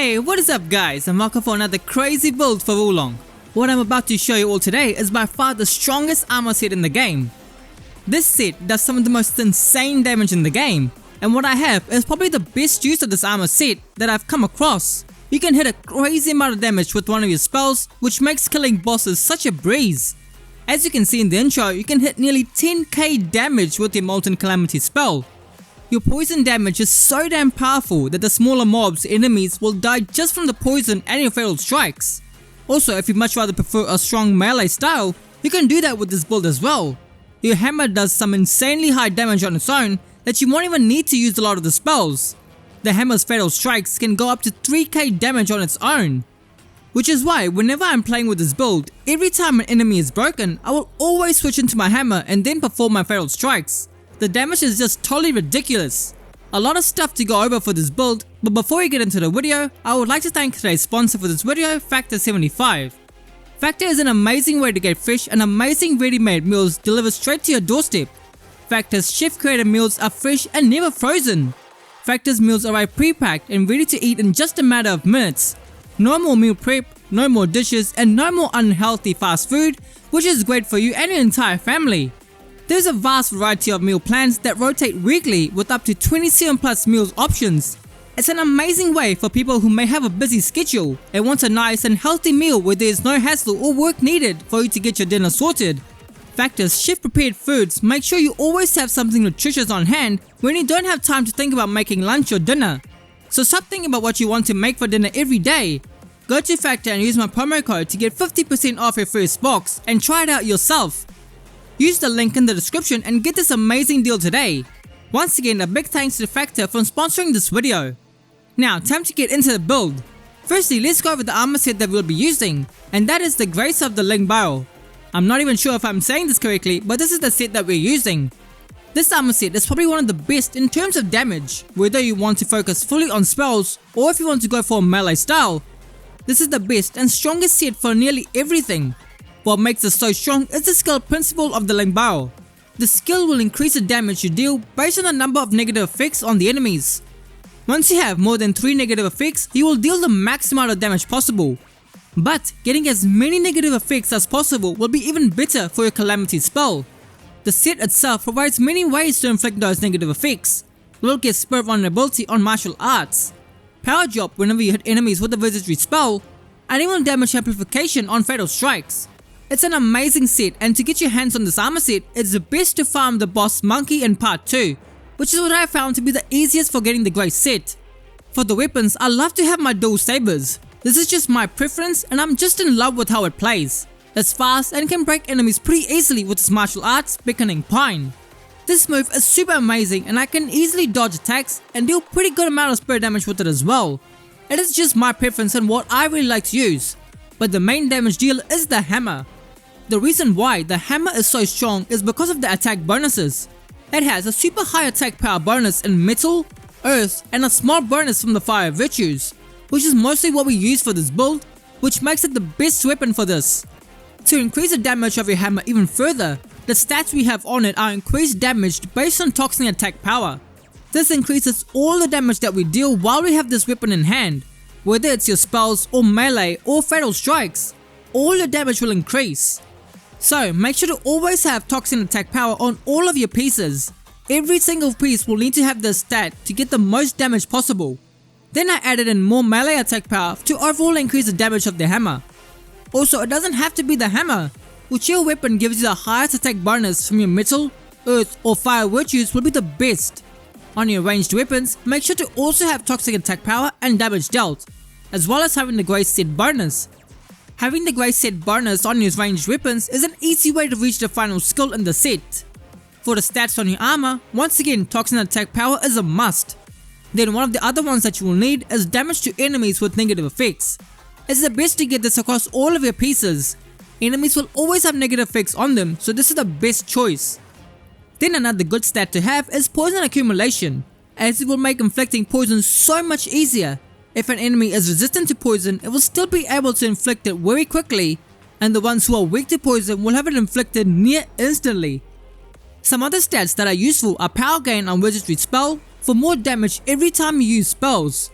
Hey, what is up guys, and welcome for another crazy build for Wulong. What I'm about to show you all today is by far the strongest armor set in the game. This set does some of the most insane damage in the game, and what I have is probably the best use of this armor set that I've come across. You can hit a crazy amount of damage with one of your spells, which makes killing bosses such a breeze. As you can see in the intro, you can hit nearly 10k damage with your Molten Calamity spell. Your poison damage is so damn powerful that the smaller mobs enemies will die just from the poison and your fatal strikes. Also, if you much rather prefer a strong melee style, you can do that with this build as well. Your hammer does some insanely high damage on its own that you won't even need to use a lot of the spells. The hammer's fatal strikes can go up to 3k damage on its own. Which is why whenever I'm playing with this build, every time an enemy is broken, I will always switch into my hammer and then perform my fatal strikes. The damage is just totally ridiculous. A lot of stuff to go over for this build, but before we get into the video, I would like to thank today's sponsor for this video, Factor75. Factor is an amazing way to get fresh and amazing ready-made meals delivered straight to your doorstep. Factor's chef-created meals are fresh and never frozen. Factor's meals arrive pre-packed and ready to eat in just a matter of minutes. No more meal prep, no more dishes, and no more unhealthy fast food, which is great for you and your entire family. There's a vast variety of meal plans that rotate weekly with up to 27 plus meals options. It's an amazing way for people who may have a busy schedule and want a nice and healthy meal where there's no hassle or work needed for you to get your dinner sorted. Factor's chef prepared foods make sure you always have something nutritious on hand when you don't have time to think about making lunch or dinner. So stop thinking about what you want to make for dinner every day. Go to Factor and use my promo code to get 50% off your first box and try it out yourself. Use the link in the description and get this amazing deal today. Once again, a big thanks to Factor for sponsoring this video. Now, time to get into the build. Firstly, let's go over the armor set that we'll be using, and that is the Grace of the Ling Barrel. I'm not even sure if I'm saying this correctly, but this is the set that we're using. This armor set is probably one of the best in terms of damage, whether you want to focus fully on spells or if you want to go for a melee style. This is the best and strongest set for nearly everything. What makes it so strong is the skill principle of the Ling Barrel. The skill will increase the damage you deal based on the number of negative effects on the enemies. Once you have more than 3 negative effects, you will deal the max amount of damage possible. But getting as many negative effects as possible will be even better for your Calamity spell. The set itself provides many ways to inflict those negative effects. You will get Spirit Vulnerability on martial arts, Power Drop whenever you hit enemies with a Wizardry spell, and even Damage Amplification on fatal strikes. It's an amazing set, and to get your hands on this armor set, it's the best to farm the boss Monkey in part 2, which is what I found to be the easiest for getting the Grace set. For the weapons, I love to have my dual sabers. This is just my preference and I'm just in love with how it plays. It's fast and can break enemies pretty easily with its martial arts, Beckoning Pine. This move is super amazing and I can easily dodge attacks and deal pretty good amount of spirit damage with it as well. It is just my preference and what I really like to use. But the main damage deal is the hammer. The reason why the hammer is so strong is because of the attack bonuses. It has a super high attack power bonus in metal, earth, and a small bonus from the fire virtues, which is mostly what we use for this build, which makes it the best weapon for this. To increase the damage of your hammer even further, the stats we have on it are increased damage based on toxin attack power. This increases all the damage that we deal while we have this weapon in hand, whether it's your spells or melee or fatal strikes, all your damage will increase. So make sure to always have toxin attack power on all of your pieces. Every single piece will need to have this stat to get the most damage possible. Then I added in more melee attack power to overall increase the damage of the hammer. Also, it doesn't have to be the hammer. Whichever weapon gives you the highest attack bonus from your metal, earth or fire virtues will be the best. On your ranged weapons, make sure to also have toxic attack power and damage dealt, as well as having the Grace set bonus. Having the Grace set bonus on your ranged weapons is an easy way to reach the final skill in the set. For the stats on your armor, once again toxin attack power is a must. Then one of the other ones that you will need is damage to enemies with negative effects. It's the best to get this across all of your pieces. Enemies will always have negative effects on them, so this is the best choice. Then another good stat to have is poison accumulation, as it will make inflicting poison so much easier. If an enemy is resistant to poison, it will still be able to inflict it very quickly, and the ones who are weak to poison will have it inflicted near instantly. Some other stats that are useful are power gain on Wizardry spell for more damage every time you use spells.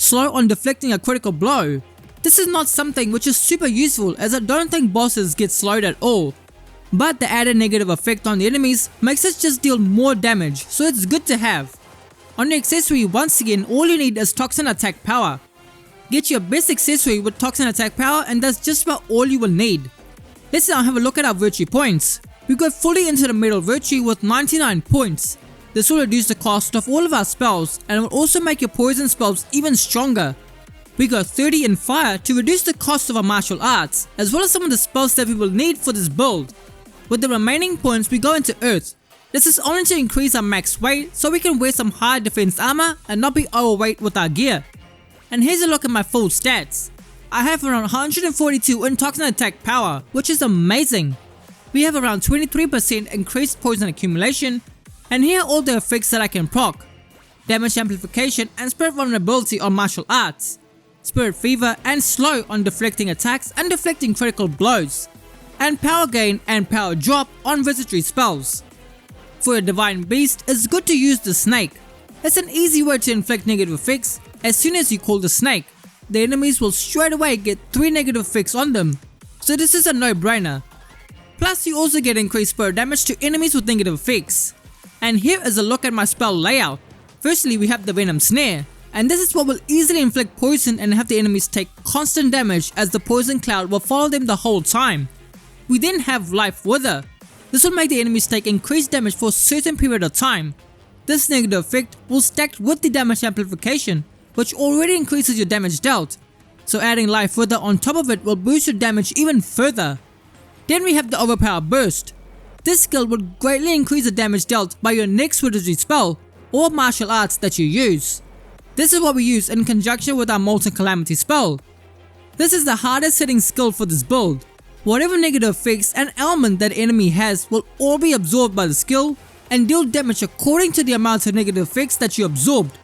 slow on deflecting a critical blow. This is not something which is super useful, as I don't think bosses get slowed at all. But the added negative effect on the enemies makes us just deal more damage, so it's good to have. On the accessory, once again, all you need is Toxin Attack Power. Get your best accessory with Toxin Attack Power, and that's just about all you will need. Let's now have a look at our virtue points. We go fully into the metal virtue with 99 points. This will reduce the cost of all of our spells, and it will also make your poison spells even stronger. We go 30 in fire to reduce the cost of our martial arts, as well as some of the spells that we will need for this build. With the remaining points, we go into earth. This is only to increase our max weight so we can wear some high defense armor and not be overweight with our gear. And here's a look at my full stats. I have around 142 in Toxin Attack Power, which is amazing. We have around 23% increased poison accumulation, and here are all the effects that I can proc. Damage amplification and spirit vulnerability on martial arts. Spirit fever and slow on deflecting attacks and deflecting critical blows. And power gain and power drop on visitory spells. For a divine beast, it's good to use the snake. It's an easy way to inflict negative effects. As soon as you call the snake, the enemies will straight away get 3 negative effects on them, so this is a no-brainer. Plus you also get increased spirit damage to enemies with negative effects. And here is a look at my spell layout. Firstly, we have the Venom Snare, and this is what will easily inflict poison and have the enemies take constant damage, as the poison cloud will follow them the whole time. We then have Life Wither. This will make the enemies take increased damage for a certain period of time. This negative effect will stack with the damage amplification, which already increases your damage dealt, so adding Life Wither on top of it will boost your damage even further. Then we have the Overpower Burst. This skill will greatly increase the damage dealt by your next wizardry spell or martial arts that you use. This is what we use in conjunction with our Molten Calamity spell. This is the hardest hitting skill for this build. Whatever negative effects and element that enemy has will all be absorbed by the skill and deal damage according to the amount of negative effects that you absorbed.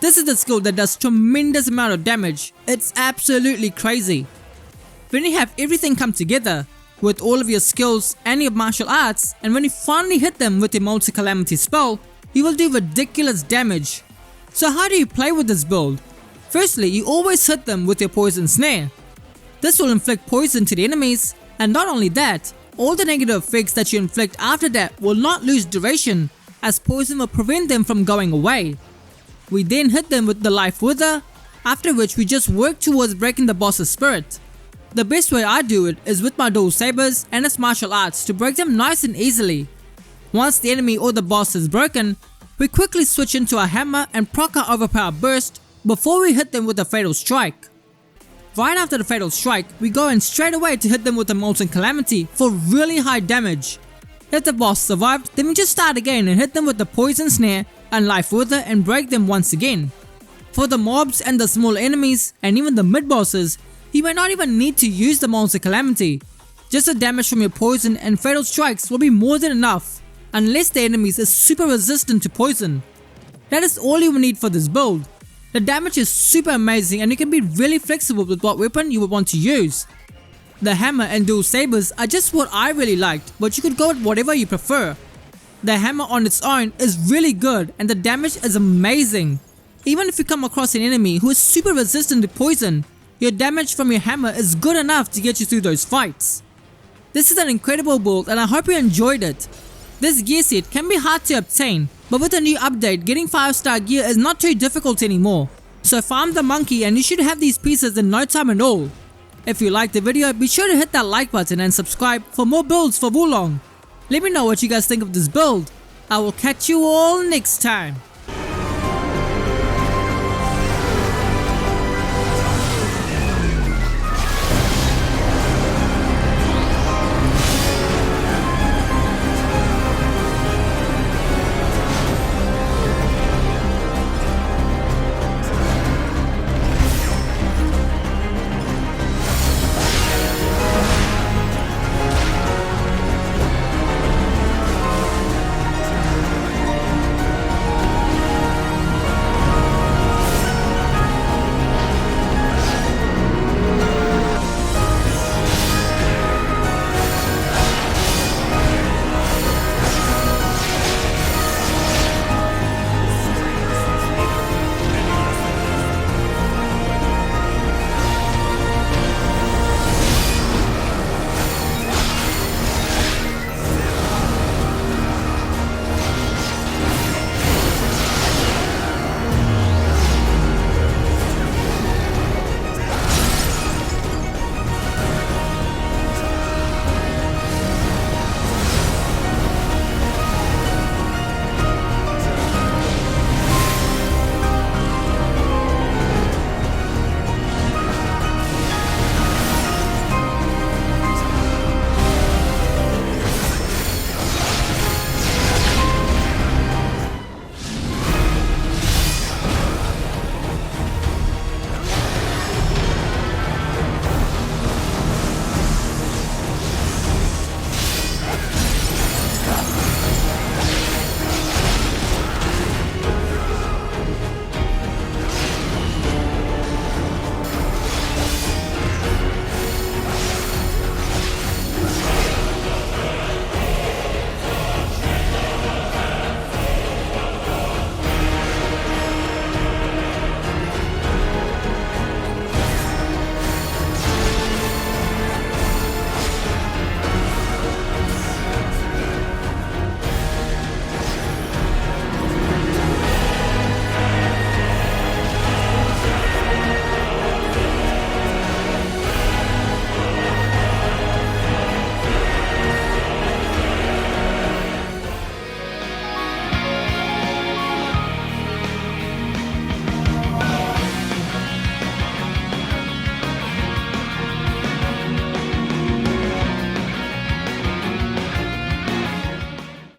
This is the skill that does tremendous amount of damage. It's absolutely crazy. When you have everything come together with all of your skills and your martial arts, and when you finally hit them with your Molten Calamity spell, you will do ridiculous damage. So how do you play with this build? Firstly, you always hit them with your Poison Snare. This will inflict poison to the enemies, and not only that, all the negative effects that you inflict after that will not lose duration, as poison will prevent them from going away. We then hit them with the Life Wither, after which we just work towards breaking the boss's spirit. The best way I do it is with my dual sabers and its martial arts to break them nice and easily. Once the enemy or the boss is broken, we quickly switch into our hammer and proc our Overpower Burst before we hit them with a Fatal Strike. Right after the Fatal Strike, we go in straight away to hit them with the Molten Calamity for really high damage. If the boss survived, then we just start again and hit them with the Poison Snare and Life Wither and break them once again. For the mobs and the small enemies and even the mid bosses, you may not even need to use the Molten Calamity. Just the damage from your poison and fatal strikes will be more than enough, unless the enemies is super resistant to poison. That is all you will need for this build. The damage is super amazing, and you can be really flexible with what weapon you would want to use. The hammer and dual sabers are just what I really liked, but you could go with whatever you prefer. The hammer on its own is really good and the damage is amazing. Even if you come across an enemy who is super resistant to poison, your damage from your hammer is good enough to get you through those fights. This is an incredible build and I hope you enjoyed it. This gear set can be hard to obtain, but with a new update, getting 5-star gear is not too difficult anymore. So farm the monkey and you should have these pieces in no time at all. If you liked the video, be sure to hit that like button and subscribe for more builds for Wulong. Let me know what you guys think of this build. I will catch you all next time.